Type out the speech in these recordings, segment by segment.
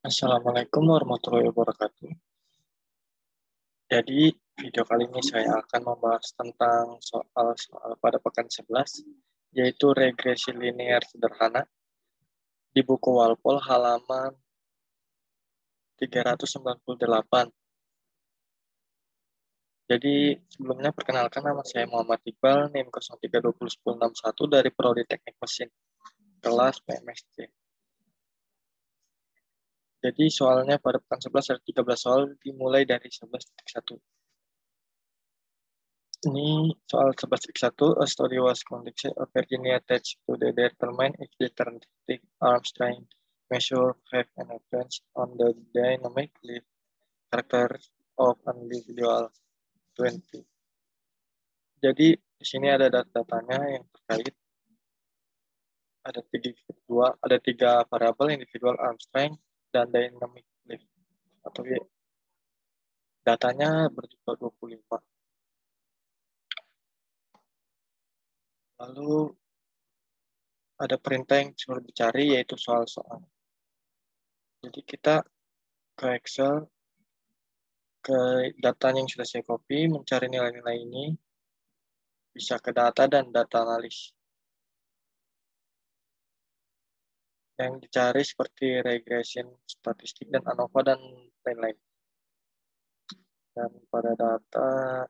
Assalamualaikum warahmatullahi wabarakatuh. Jadi, video kali ini saya akan membahas tentang soal-soal pada pekan 11, yaitu regresi linear sederhana di buku Walpole halaman 398. Jadi, sebelumnya perkenalkan nama saya Muhammad Iqbal, NIM 03201061 dari Prodi Teknik Mesin, kelas PMSC. Jadi, soalnya pada pekan 11 ada 13 soal dimulai dari 11.1. Ini soal 11.1, a story was conducted of Virginia attached to the determine if the deterministic arm strength measure have an influence on the dynamic lift character of individual 20. Jadi di sini ada datanya yang terkait, ada tiga variabel individual arm strength dan dynamic lift, atau datanya berjumlah 25. Lalu ada perintah yang suruh dicari, yaitu soal-soal. Jadi kita ke Excel, ke data yang sudah saya copy, mencari nilai-nilai ini, bisa ke data dan data analis. Yang dicari seperti regression, statistik, dan ANOVA, dan lain-lain. Dan pada data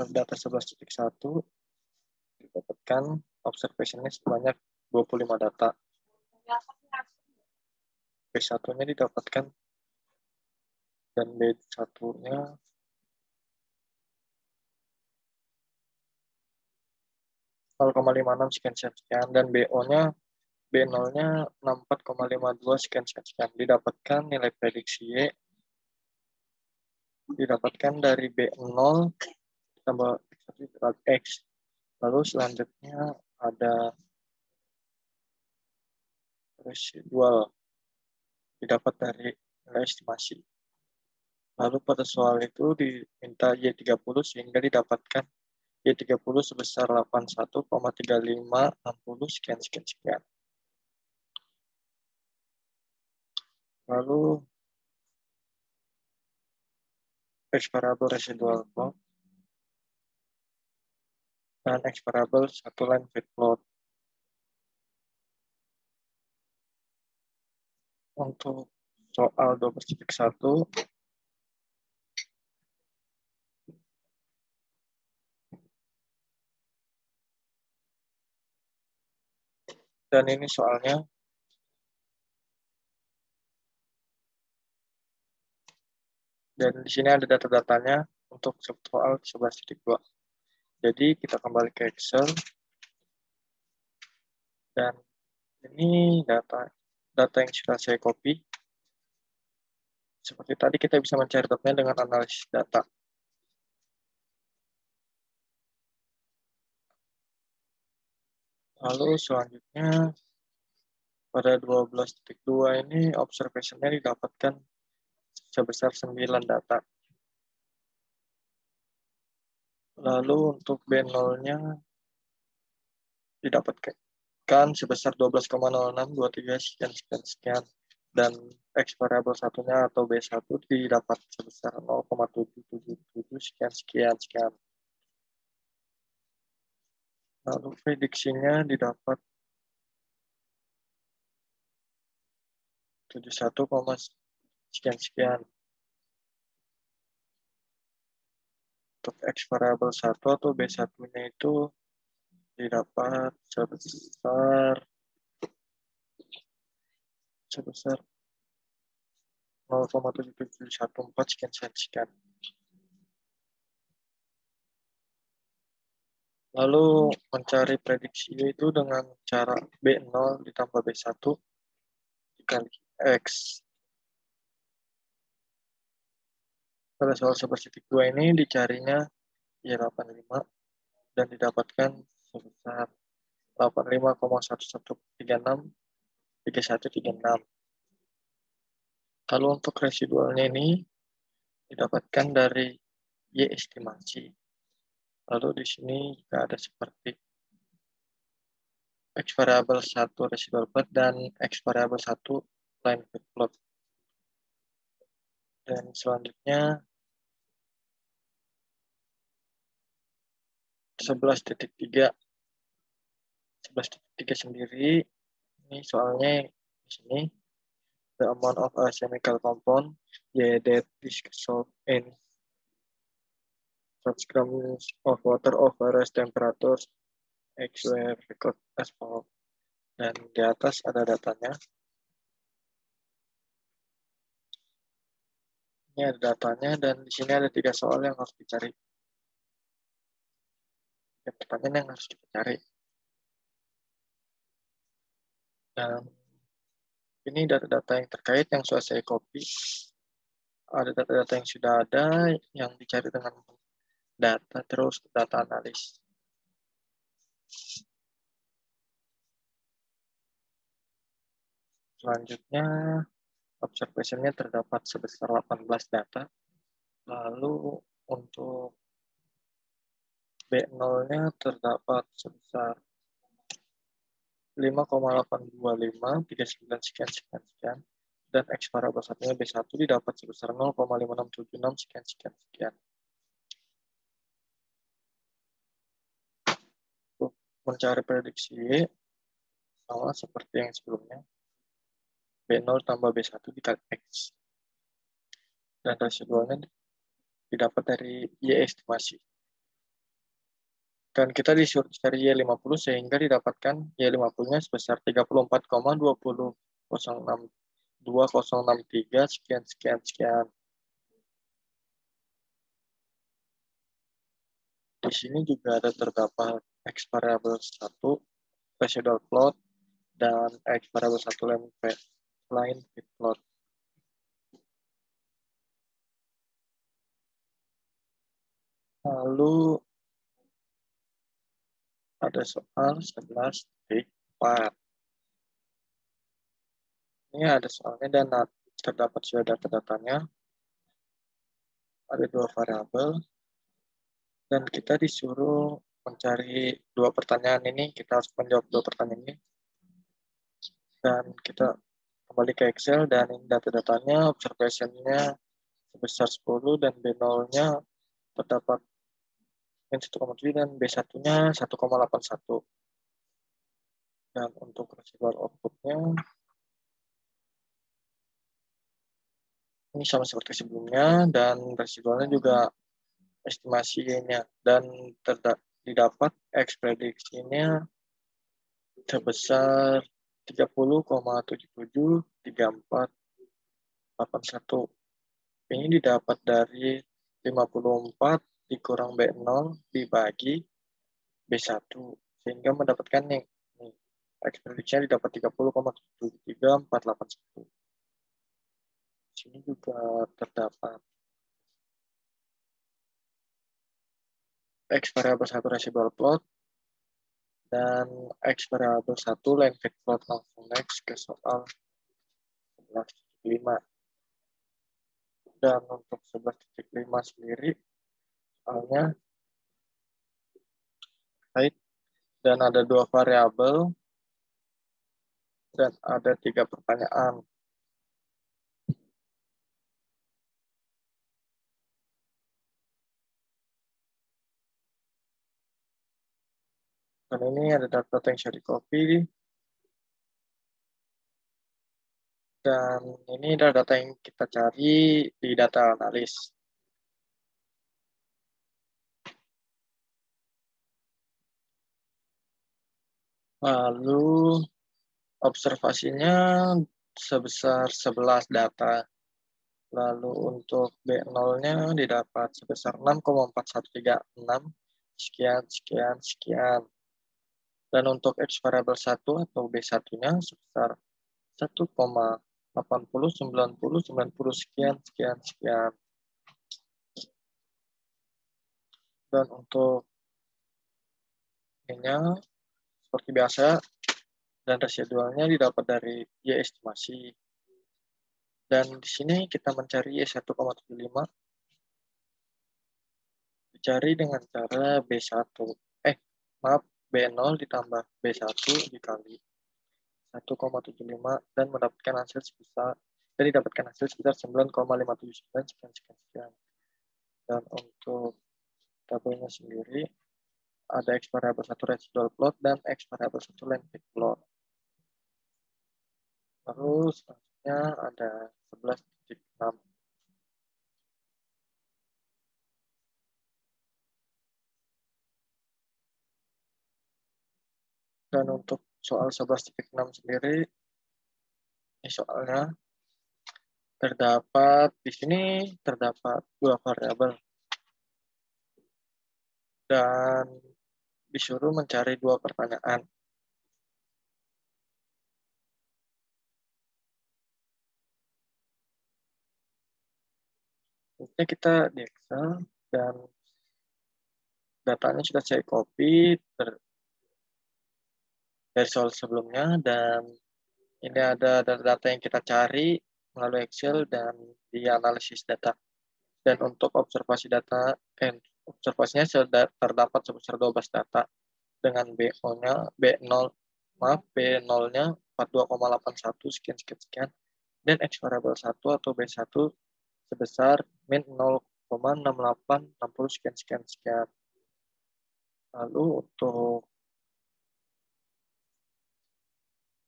11.1, didapatkan observationnya sebanyak 25 data. B1-nya didapatkan dan B1-nya 0,56 sekian dan B0-nya 64,52 sekian. Didapatkan nilai prediksi Y didapatkan dari B0 tambah X. Lalu selanjutnya ada residual didapat dari nilai estimasi. Lalu pada soal itu diminta Y30 sehingga didapatkan Y30 sebesar 81,3560 sekian. Lalu X variabel residual plot dan X variabel satu line fit plot. Untuk soal 12.1, dan ini soalnya. Dan di sini ada data-datanya untuk soal 11.2. Jadi kita kembali ke Excel. Dan ini data yang sudah saya copy. Seperti tadi kita bisa mencari datanya dengan analisis data. Lalu selanjutnya pada 12.2 ini observation-nya didapatkan sebesar 9 data. Lalu untuk B0-nya didapatkan sebesar 12,0623 sekian. Dan X variabel satunya atau B1 didapat sebesar 0,777 sekian. Lalu prediksinya didapat 71, sekian. Untuk X variabel 1 atau B1-nya itu didapat sebesar 0,7714 sekian. Lalu mencari prediksi itu dengan cara B0 ditambah B1 dikali X. Pada soal 11.2 ini dicarinya Y85 dan didapatkan sebesar 85,1136 Kalau untuk residualnya ini didapatkan dari Y estimasi. Lalu di sini juga ada seperti X variabel 1 residual plot dan X variabel 1 line fit plot. Dan selanjutnya 11.3 sendiri, ini soalnya di sini, the amount of a chemical compound that is dissolved in such grams of water of various temperatures X were record as follows. Dan di atas ada datanya. Ini ada datanya dan di sini ada 3 soal yang harus dicari. Pertanyaan yang harus kita cari. Dan ini data-data yang terkait yang sudah saya copy. Ada data-data yang sudah ada yang dicari dengan data terus data analis. Selanjutnya observation-nya terdapat sebesar 18 data. Lalu untuk B0-nya terdapat sebesar 5,825, 39 sekian sekian sekian. Dan X variabel satunya B1 didapat sebesar 0,5676 sekian sekian sekian. Untuk mencari prediksi sama seperti yang sebelumnya. B0 tambah B1 dikali X. Dan residualnya didapat dari Y estimasi. Dan kita disuruh cari Y50 sehingga didapatkan Y50-nya sebesar 34,2063 sekian sekian sekian. Di sini juga ada terdapat X variabel 1 residual plot dan X variabel 1 line fit plot. Lalu ada soal 11.4. Ini ada soalnya dan terdapat sudah data-datanya. Ada 2 variabel. Dan kita disuruh mencari 2 pertanyaan ini. Kita harus menjawab 2 pertanyaan ini. Dan kita kembali ke Excel dan ini data-datanya, observation-nya sebesar 10 dan B0-nya terdapat min 1,7 dan B1-nya 1,81. Dan untuk residual output-nya ini sama seperti sebelumnya dan residualnya juga estimasinya dan didapat X prediksinya sebesar 30,773481. Ini didapat dari 54 dikurang B0 dibagi B1 sehingga mendapatkan nih X prediksinya didapat 30,73481. Di sini juga terdapat X variabel 1 residual plot dan X variabel 1 line fit plot. Langsung next ke soal 11.5. Dan untuk 11.5 sendiri soalnya kait dan ada 2 variabel dan ada 3 pertanyaan. Dan ini ada data yang sudah di-copy. Dan ini adalah data yang kita cari di data analis. Lalu observasinya sebesar 11 data. Lalu untuk B0-nya didapat sebesar 6,4136 sekian sekian sekian. Dan untuk X variabel 1 atau B1-nya sebesar 1,809090 sekian sekian sekian. Dan untuk ininya seperti biasa dan residualnya didapat dari Y estimasi. Dan di sini kita mencari Y1,75 dicari dengan cara B1. Maaf, B0 ditambah B1 dikali 1,75 dan mendapatkan hasil sebesar 9,579 sekian. Dan untuk tabelnya sendiri ada X variabel 1 residual plot dan X variabel 1 length plot. Lalu selanjutnya ada 11.6. Dan untuk soal 11.6 sendiri, ini soalnya di sini terdapat dua variabel dan disuruh mencari dua pertanyaan. Ini kita di Excel dan datanya sudah saya copy dari soal sebelumnya, dan ini ada data yang kita cari melalui Excel dan di analisis data. Dan untuk observasinya terdapat sebesar 12 data dengan B0-nya 42,81 sekian dan X variabel 1 atau B1 sebesar min 0,6860 sekian. Lalu untuk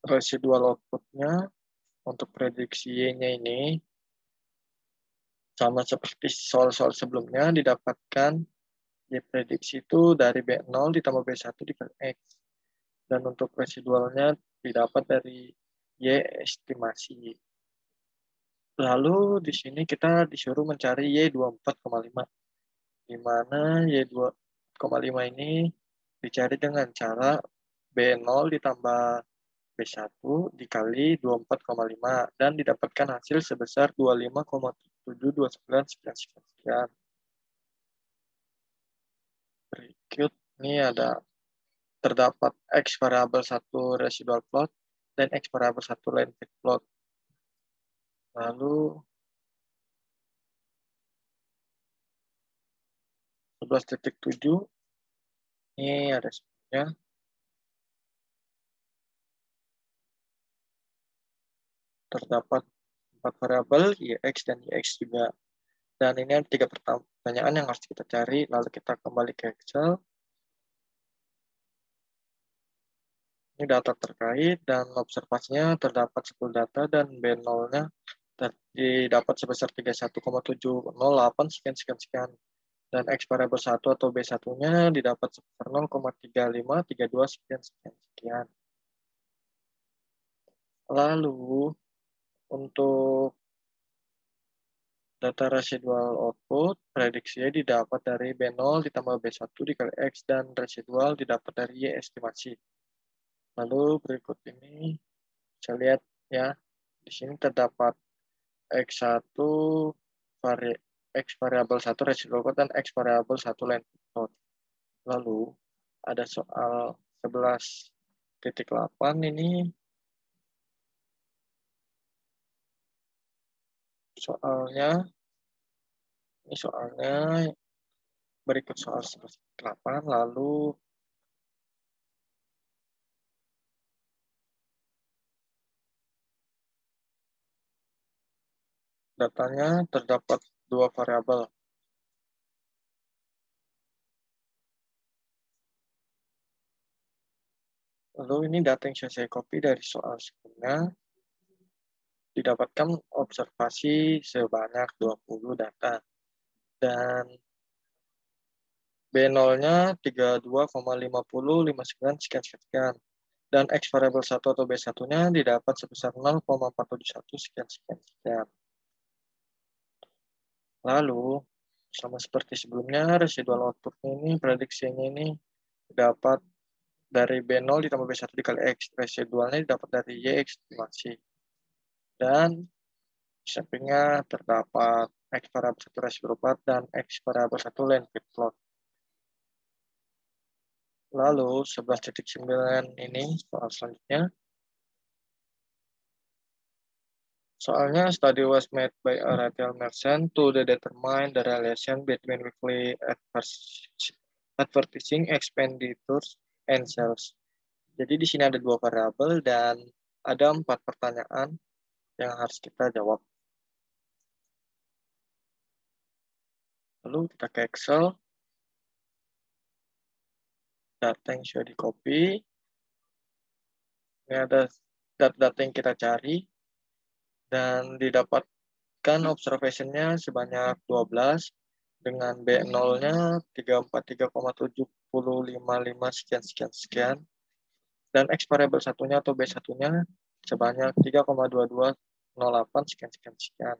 residual outputnya untuk prediksi Y-nya ini sama seperti soal-soal sebelumnya, didapatkan Y prediksi itu dari B0 ditambah B1 dikali X. Dan untuk residualnya didapat dari Y estimasi. Lalu di sini kita disuruh mencari Y24,5. Di mana Y24,5 ini dicari dengan cara B0 ditambah B1 dikali 24,5 dan didapatkan hasil sebesar 25,729 sekian. Berikut ini terdapat X variabel 1 residual plot dan X variabel 1 length plot. Lalu 11.7 ini ada sebenarnya terdapat 4 variabel YX dan YX juga. Dan ini ada 3 pertanyaan yang harus kita cari. Lalu kita kembali ke Excel. Ini data terkait dan observasinya terdapat 10 data dan B0-nya didapat sebesar 31,708 sekian. Dan X variabel 1 atau B1-nya didapat sebesar 0,3532 sekian. Lalu untuk data residual output, prediksinya didapat dari B0 ditambah B1 dikali X dan residual didapat dari Y estimasi. Lalu berikut ini saya lihat ya, di sini terdapat X1 X variabel 1 residual output dan X variabel 1 length output. Lalu ada soal 11.8 ini soalnya berikut soal 11.8. Lalu datanya terdapat dua variabel. Lalu ini data yang saya copy dari soal sebelumnya. Didapatkan observasi sebanyak 20 data. Dan B0-nya 32,5059 sekian. Dan X variabel 1 atau B1-nya didapat sebesar 0,471 sekian. Lalu, sama seperti sebelumnya, residual output ini, prediksinya ini dapat dari B0 ditambah B1 dikali X. Residualnya didapat dari Y estimasi. Dan sampingnya terdapat X variabel 1 residual plot dan X variabel 1 length plot. Lalu 11.9 ini soal selanjutnya. Soalnya study was made by a retail merchant to determine the relation between weekly advertising expenditures and sales. Jadi di sini ada 2 variabel dan ada 4 pertanyaan yang harus kita jawab. Lalu kita ke Excel, data yang sudah di-copy. Ini ada data-data yang kita cari dan didapatkan observation-nya sebanyak 12 dengan B0-nya 343,755 sekian dan X variable satunya atau B1-nya sebanyak 3,2208 sekian.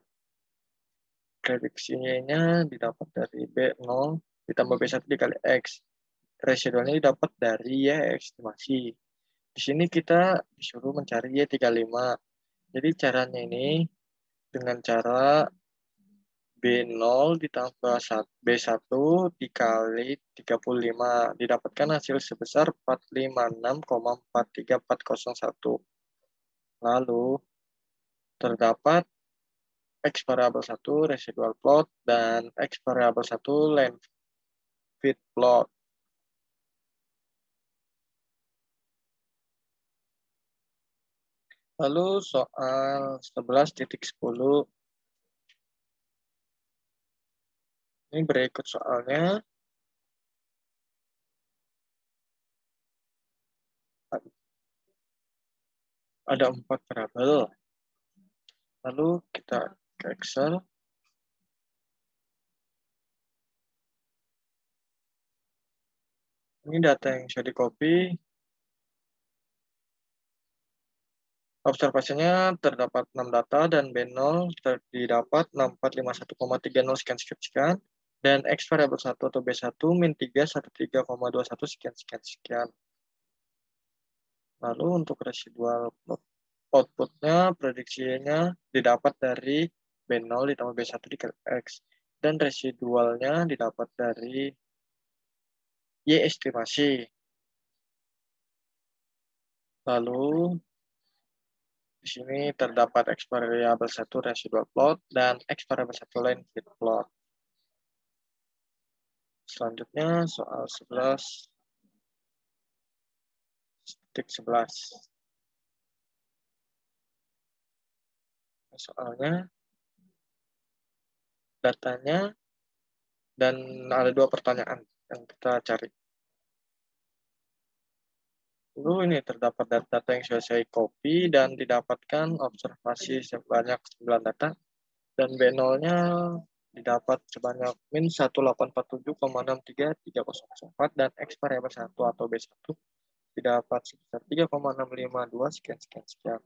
Prediksinya didapat dari B0 ditambah B1 dikali X. Residualnya didapat dari Y estimasi. Di sini kita disuruh mencari Y35. Jadi caranya ini dengan cara B0 ditambah B1 dikali 35. Didapatkan hasil sebesar 456,43401. Lalu terdapat X variabel 1 residual plot dan X variabel 1 length fit plot. Lalu soal 11.10. Ini berikut soalnya. Ada 4 variabel. Lalu kita ke Excel. Ini data yang sudah di-copy. Observasinya terdapat 6 data dan B0 didapat 6451,30 sekian. Dan X variabel 1 atau B1 min 313,21 sekian. Lalu untuk residual outputnya prediksinya didapat dari B0 ditambah B1 dikali X. Dan residualnya didapat dari Y estimasi. Lalu di sini terdapat X variabel 1 residual plot dan X variabel 1 line fit plot. Selanjutnya soal 11. Soalnya datanya dan ada 2 pertanyaan yang kita cari. Lalu ini terdapat data yang sudah saya copy dan didapatkan observasi sebanyak 9 data dan B0-nya didapat sebanyak min 1847,633004 dan X variabel 1 atau B1 didapat sebesar 3,652 sekian.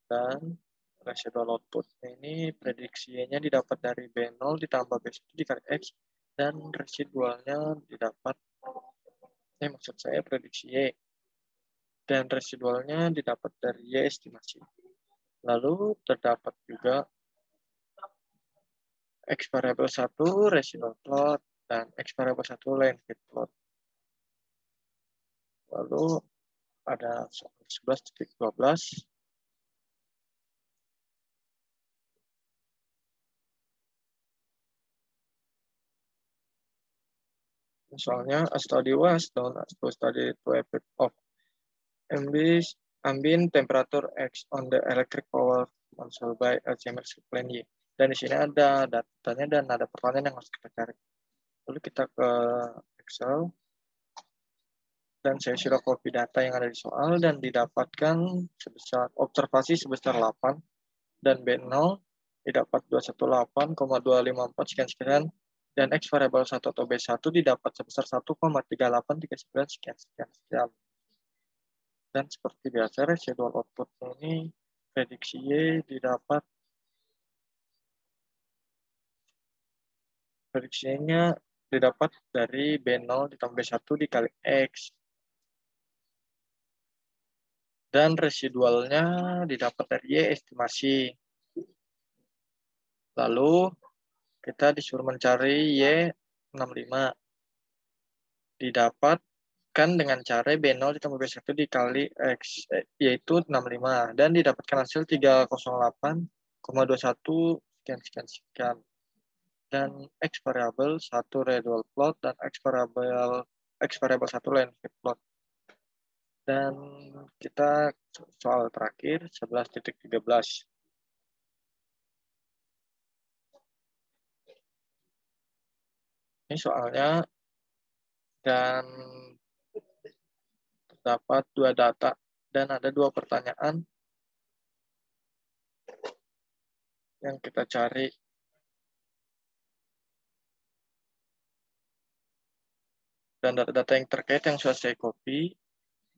Dan residual output ini prediksinya didapat dari B0 ditambah B1 dikali X dan residualnya didapat maksud saya prediksi Y dan residualnya didapat dari Y estimasi. Lalu terdapat juga X variabel 1 residual plot dan X variabel 1 line fit plot. Lalu ada 11.12. Soalnya a study was done to study the effect of ambient temperature X on the electric power consumed by Alzheimer's plan Y. Dan di sini ada datanya dan ada pertanyaan yang harus kita cari. Lalu kita ke Excel dan saya sudah copy data yang ada di soal dan didapatkan sebesar observasi sebesar 8 dan B0 didapat 218,254 sekian dan X variabel 1 atau B1 didapat sebesar 1,3839 sekian. Dan seperti biasa residual output ini prediksi Y didapat prediksinya didapat dari B0 ditambah B1 dikali X. Dan residualnya didapat dari Y estimasi. Lalu kita disuruh mencari Y65. Didapatkan dengan cara B0 ditambah B1 dikali X, yaitu 65. Dan didapatkan hasil 308,21 sekian. Dan X variabel 1 residual plot dan X variabel X variabel 1 landscape plot. Dan kita soal terakhir 11.13. Ini soalnya dan terdapat dua data dan ada dua pertanyaan yang kita cari. Dan data-data yang terkait yang sudah saya copy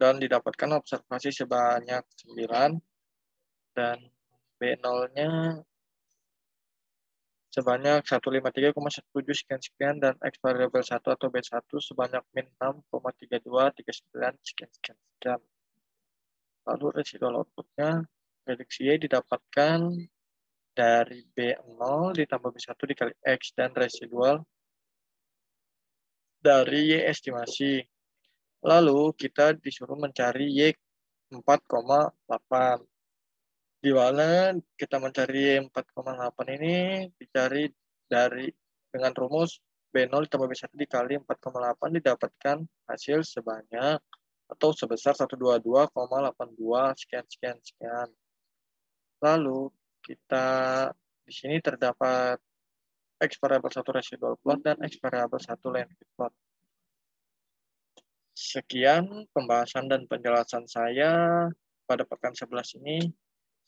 dan didapatkan observasi sebanyak 9 dan B0-nya sebanyak 153,17 sekian dan X variabel 1 atau B1 sebanyak min 6,3239 sekian. Lalu residual outputnya prediksi Y didapatkan dari B0 ditambah B1 dikali X dan residual dari Y estimasi. Lalu kita disuruh mencari Y 4,8. Di mana kita mencari 4,8 ini dicari dari dengan rumus B0 ditambah B1 dikali 4,8 didapatkan hasil sebanyak atau sebesar 122,82 sekian. Lalu kita di sini terdapat X variabel 1 residual plot dan X variabel 1 landscape plot. Sekian pembahasan dan penjelasan saya pada pekan 11 ini.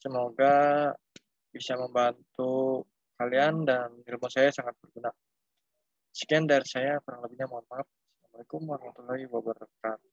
Semoga bisa membantu kalian dan ilmu saya sangat berguna. Sekian dari saya, kurang lebihnya mohon maaf. Assalamualaikum warahmatullahi wabarakatuh.